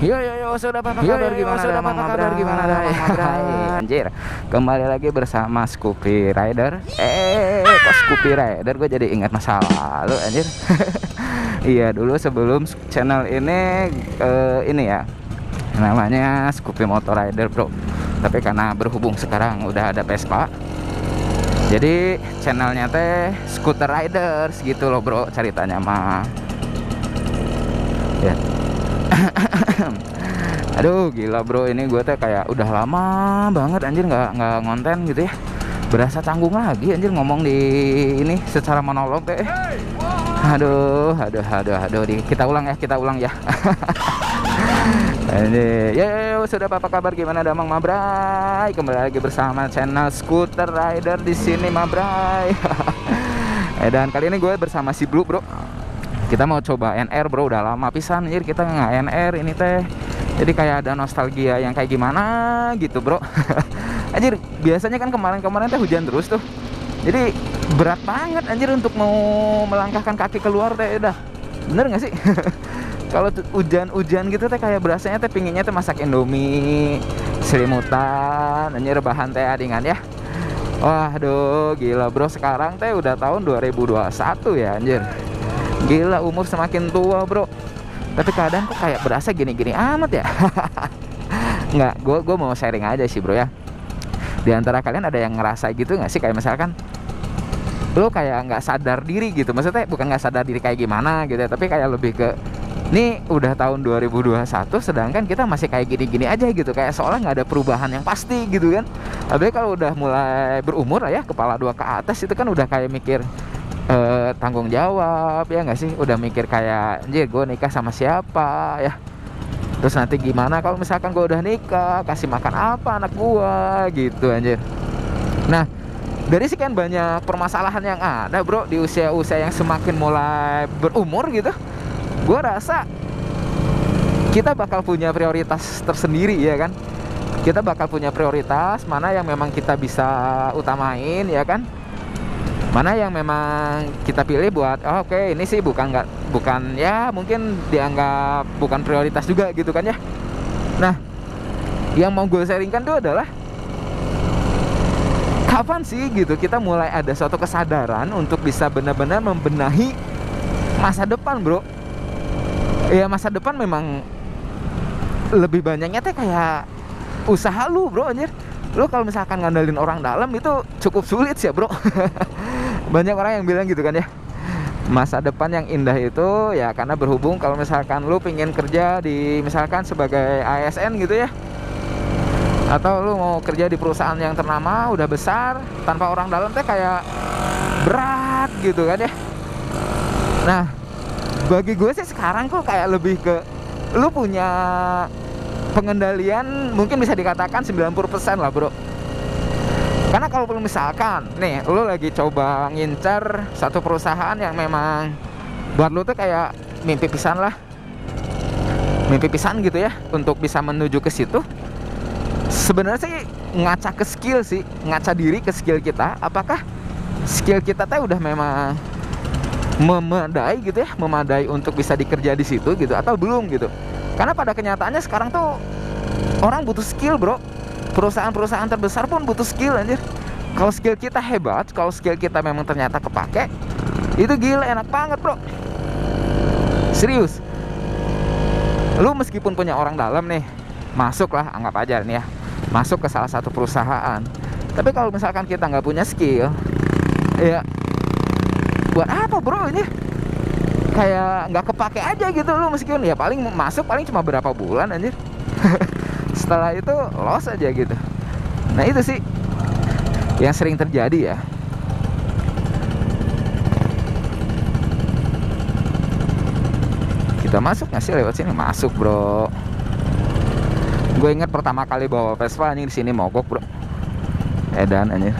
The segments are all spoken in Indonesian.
Yo, sudah apa kabar gimana dah Mang Mabrai? Anjir, kembali lagi bersama Scoopy Rider. Kok Scoopy Rider? Gue jadi ingat masa lalu anjir. Iya, dulu sebelum channel ini ya, namanya Scoopy Motor Rider bro. Tapi karena berhubung sekarang udah ada Vespa, jadi channelnya teh Scooter Riders gitu loh bro, ceritanya mah. Ya. Aduh gila bro, ini gue teh kayak udah lama banget anjir nggak ngonten gitu ya. Berasa canggung lagi anjir ngomong di ini secara monolog teh. Aduh, kita ulang ya. Ini yo, sudah apa kabar gimana dah Mang Mabrai? Kembali lagi bersama channel Scooter Rider di sini Mabrai. Dan kali ini gue bersama si Blue bro. Kita mau coba NR bro, udah lama pisan anjir kita nggak NR ini teh. Jadi kayak ada nostalgia yang kayak gimana gitu bro. Anjir, biasanya kan kemarin-kemarin teh hujan terus tuh. Jadi berat banget anjir untuk mau melangkahkan kaki keluar teh dah. Bener nggak sih? Kalau hujan-hujan gitu teh kayak berasanya teh pinginnya teh masak Indomie, selimutan, anjir rebahan teh adingan ya. Waduh, gila bro, sekarang teh udah tahun 2021 ya anjir. Gila, umur semakin tua bro. Tapi kadang kok kayak berasa gini-gini amat ya. Nggak, gue mau sharing aja sih bro ya. Di antara kalian ada yang ngerasa gitu nggak sih? Kayak misalkan lo kayak nggak sadar diri gitu. Maksudnya bukan nggak sadar diri kayak gimana gitu ya, tapi kayak lebih ke nih udah tahun 2021 sedangkan kita masih kayak gini-gini aja gitu. Kayak seolah nggak ada perubahan yang pasti gitu kan. Tapi kalau udah mulai berumur lah ya, kepala 2 ke atas itu kan udah kayak mikir tanggung jawab ya nggak sih, udah mikir kayak anjir gue nikah sama siapa ya, terus nanti gimana kalau misalkan gue udah nikah, kasih makan apa anak gue gitu anjir. Nah dari sekian banyak permasalahan yang ada bro di usia-usia yang semakin mulai berumur gitu, gue rasa kita bakal punya prioritas tersendiri ya kan. Kita bakal punya prioritas mana yang memang kita bisa utamain ya kan, mana yang memang kita pilih buat oke, ini sih bukan ya mungkin dianggap bukan prioritas juga gitu kan ya. Nah yang mau gue sharingkan tuh adalah kapan sih gitu kita mulai ada suatu kesadaran untuk bisa benar-benar membenahi masa depan bro. Ya masa depan memang lebih banyaknya teh kayak usaha lu bro anjir. Lu kalau misalkan ngandelin orang dalam itu cukup sulit sih ya bro. Banyak orang yang bilang gitu kan ya, masa depan yang indah itu ya karena berhubung kalau misalkan lu pengen kerja di misalkan sebagai ASN gitu ya, atau lu mau kerja di perusahaan yang ternama udah besar tanpa orang dalam teh kayak berat gitu kan ya. Nah bagi gue sih sekarang kok kayak lebih ke lu punya pengendalian mungkin bisa dikatakan 90% lah bro. Karena kalau misalkan nih lu lagi coba ngincar satu perusahaan yang memang buat lu tuh kayak mimpi pisan gitu ya untuk bisa menuju ke situ, sebenarnya sih ngaca ke skill sih, ngaca diri ke skill kita. Apakah skill kita tuh udah memang memadai gitu ya, memadai untuk bisa dikerja di situ gitu atau belum gitu. Karena pada kenyataannya sekarang tuh orang butuh skill bro. Perusahaan-perusahaan terbesar pun butuh skill anjir. Kalau skill kita hebat, kalau skill kita memang ternyata kepake, itu gila enak banget bro. Serius. Lu meskipun punya orang dalam nih, masuk lah, anggap aja nih ya, masuk ke salah satu perusahaan. Tapi kalau misalkan kita nggak punya skill, ya buat apa bro ini? Kayak nggak kepake aja gitu lu meskipun ya paling masuk paling cuma berapa bulan anjir. Setelah itu loss aja gitu. Nah itu sih yang sering terjadi ya. Kita masuk nggak sih lewat sini? Masuk bro. Gue inget pertama kali bawa Vespa anjing di sini mogok bro. Edan anjir.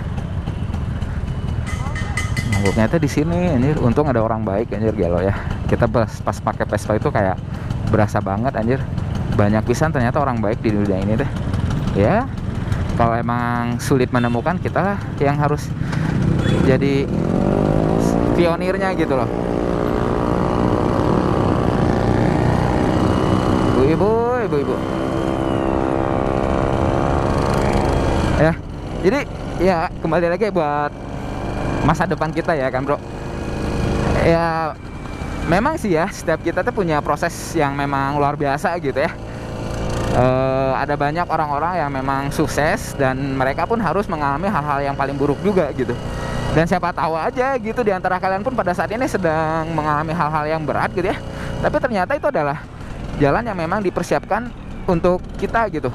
Mogoknya tuh di sini anjir. Untung ada orang baik anjir gelo ya. Kita pas pakai Vespa itu kayak berasa banget anjir. Banyak pisan ternyata orang baik di dunia ini deh. Ya, kalau emang sulit menemukan, kita lah yang harus jadi pionirnya gitu loh. Ibu-ibu ya kembali lagi buat masa depan kita ya kan bro. Ya memang sih ya, setiap kita tuh punya proses yang memang luar biasa gitu ya. Ada banyak orang-orang yang memang sukses dan mereka pun harus mengalami hal-hal yang paling buruk juga gitu. Dan siapa tahu aja gitu di antara kalian pun pada saat ini sedang mengalami hal-hal yang berat gitu ya. Tapi ternyata itu adalah jalan yang memang dipersiapkan untuk kita gitu.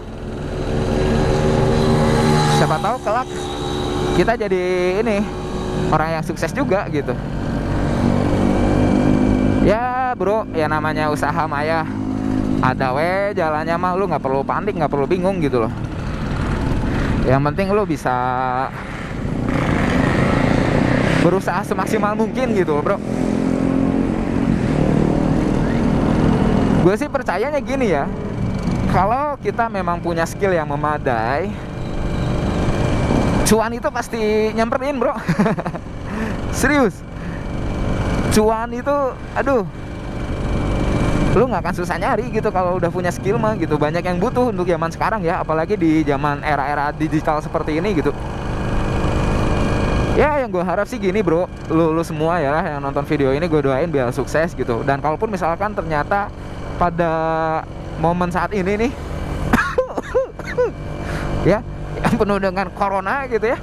Siapa tahu kelak kita jadi ini orang yang sukses juga gitu. Ya bro, ya namanya usaha maya ada jalannya mah, lu nggak perlu panik, nggak perlu bingung gitu loh. Yang penting lu bisa berusaha semaksimal mungkin gitu bro. Gue sih percayanya gini ya, kalau kita memang punya skill yang memadai, cuan itu pasti nyamperin bro. Serius, cuan itu aduh, lu nggak akan susah nyari gitu kalau udah punya skill mah gitu. Banyak yang butuh untuk zaman sekarang ya, apalagi di zaman era-era digital seperti ini gitu. Ya yang gue harap sih gini bro, lu semua ya yang nonton video ini, gue doain biar sukses gitu. Dan kalaupun misalkan ternyata pada momen saat ini nih ya yang penuh dengan corona gitu ya,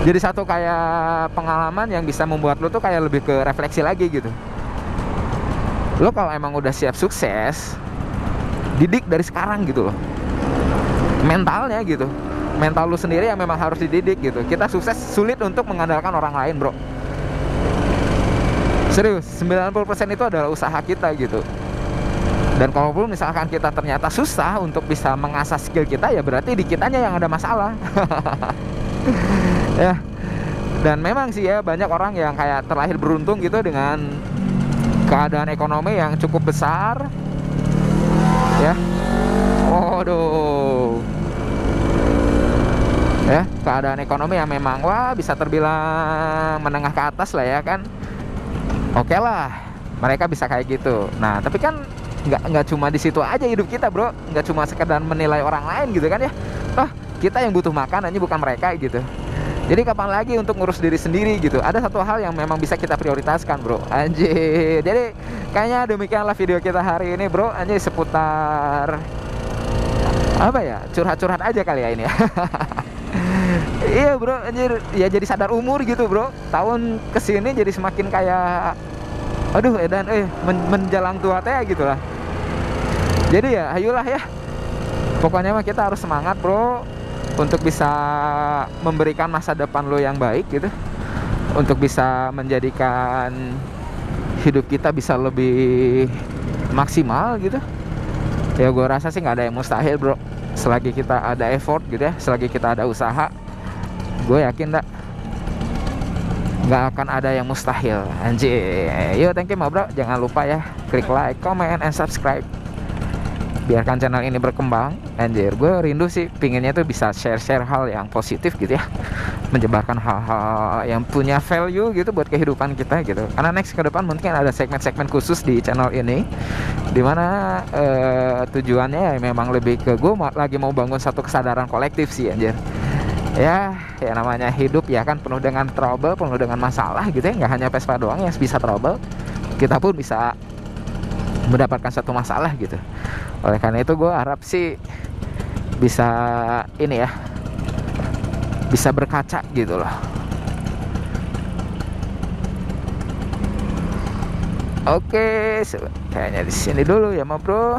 jadi satu kayak pengalaman yang bisa membuat lo tuh kayak lebih ke refleksi lagi gitu. Lo kalau emang udah siap sukses, didik dari sekarang gitu loh, mentalnya gitu. Mental lo sendiri yang memang harus dididik gitu. Kita sukses sulit untuk mengandalkan orang lain bro. Serius, 90% itu adalah usaha kita gitu. Dan kalaupun misalkan kita ternyata susah untuk bisa mengasah skill kita, ya berarti di kitanya yang ada masalah. Ya. Dan memang sih ya, banyak orang yang kayak terlahir beruntung gitu dengan keadaan ekonomi yang cukup besar. Ya. Waduh. Ya, keadaan ekonomi yang memang wah bisa terbilang menengah ke atas lah ya kan. Oke lah, mereka bisa kayak gitu. Nah, tapi kan nggak cuma di situ aja hidup kita bro, nggak cuma sekedar menilai orang lain gitu kan ya. Toh kita yang butuh makan aja, bukan mereka gitu. Jadi kapan lagi untuk ngurus diri sendiri gitu. Ada satu hal yang memang bisa kita prioritaskan bro, anjir. Jadi kayaknya demikianlah video kita hari ini bro, anjir, seputar apa ya, curhat-curhat aja kali ya ini ya. Iya bro, anjir, ya jadi sadar umur gitu bro. Tahun kesini jadi semakin kayak aduh edan menjelang tua teh gitu lah. Jadi ya ayolah ya, pokoknya mah kita harus semangat bro, untuk bisa memberikan masa depan lo yang baik gitu, untuk bisa menjadikan hidup kita bisa lebih maksimal gitu. Ya gue rasa sih nggak ada yang mustahil bro, selagi kita ada effort gitu ya, selagi kita ada usaha, gue yakin nggak akan ada yang mustahil. Anjir, yo thank you bro, jangan lupa ya klik like, comment, and subscribe, biarkan channel ini berkembang. Anjir, gue rindu sih pinginnya tuh bisa share hal yang positif gitu ya, menyebarkan hal-hal yang punya value gitu buat kehidupan kita gitu. Karena next ke depan mungkin ada segmen-segmen khusus di channel ini, dimana tujuannya ya memang lebih ke gue lagi mau bangun satu kesadaran kolektif sih anjir. Ya namanya hidup ya kan, penuh dengan trouble, penuh dengan masalah gitu ya. Nggak hanya Vespa doang yang bisa trouble, kita pun bisa mendapatkan satu masalah gitu. Oleh karena itu gue harap sih bisa ini ya, bisa berkaca gitu loh. Oke, kayaknya di sini dulu ya bro.